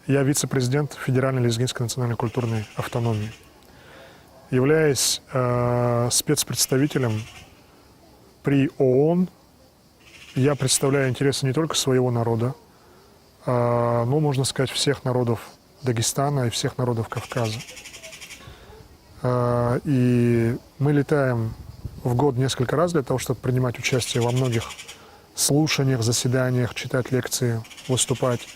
Я вице-президент Федеральной лезгинской национальной культурной автономии. Являясь спецпредставителем при ООН, я представляю интересы не только своего народа, но, можно сказать, всех народов Дагестана и всех народов Кавказа. И мы летаем в год несколько раз для того, чтобы принимать участие во многих слушаниях, заседаниях, читать лекции, выступать.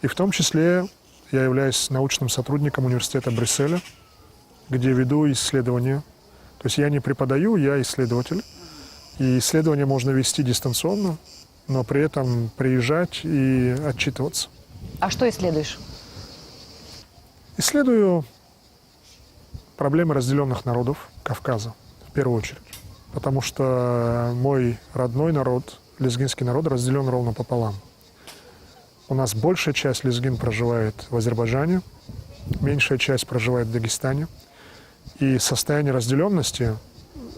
И в том числе я являюсь научным сотрудником университета Брюсселя, где веду исследования. То есть я не преподаю, я исследователь. И исследования можно вести дистанционно, но при этом приезжать и отчитываться. А что исследуешь? Исследую проблемы разделенных народов Кавказа, в первую очередь. Потому что мой родной народ, лезгинский народ, разделен ровно пополам. У нас большая часть лезгин проживает в Азербайджане, меньшая часть проживает в Дагестане. И состояние разделенности,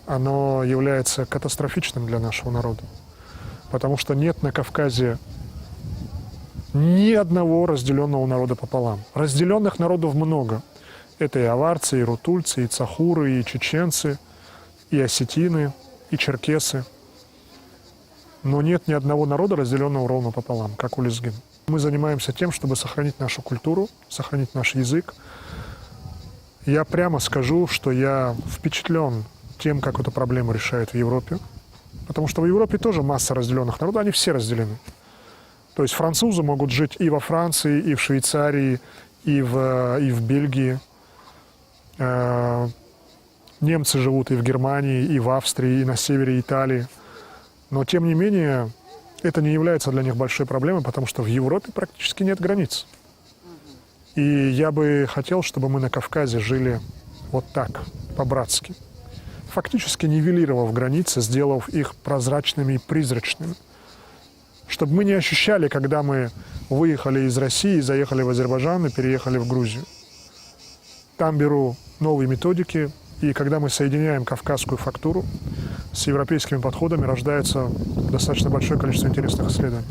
оно является катастрофичным для нашего народа. Потому что нет на Кавказе ни одного разделенного народа пополам. Разделенных народов много. Это и аварцы, и рутульцы, и цахуры, и чеченцы, и осетины, и черкесы. Но нет ни одного народа, разделенного ровно пополам, как у лезгин. Мы занимаемся тем, чтобы сохранить нашу культуру, сохранить наш язык. Я прямо скажу, что я впечатлен тем, как эту проблему решают в Европе. Потому что в Европе тоже масса разделенных народов, они все разделены. То есть французы могут жить и во Франции, и в Швейцарии, и в Бельгии. Немцы живут и в Германии, и в Австрии, и на севере Италии. Но, тем не менее, это не является для них большой проблемой, потому что в Европе практически нет границ. И я бы хотел, чтобы мы на Кавказе жили вот так, по-братски. Фактически нивелировав границы, сделав их прозрачными и призрачными. Чтобы мы не ощущали, когда мы выехали из России, заехали в Азербайджан и переехали в Грузию. Там беру новые методики, и когда мы соединяем кавказскую фактуру с европейскими подходами, рождается достаточно большое количество интересных исследований.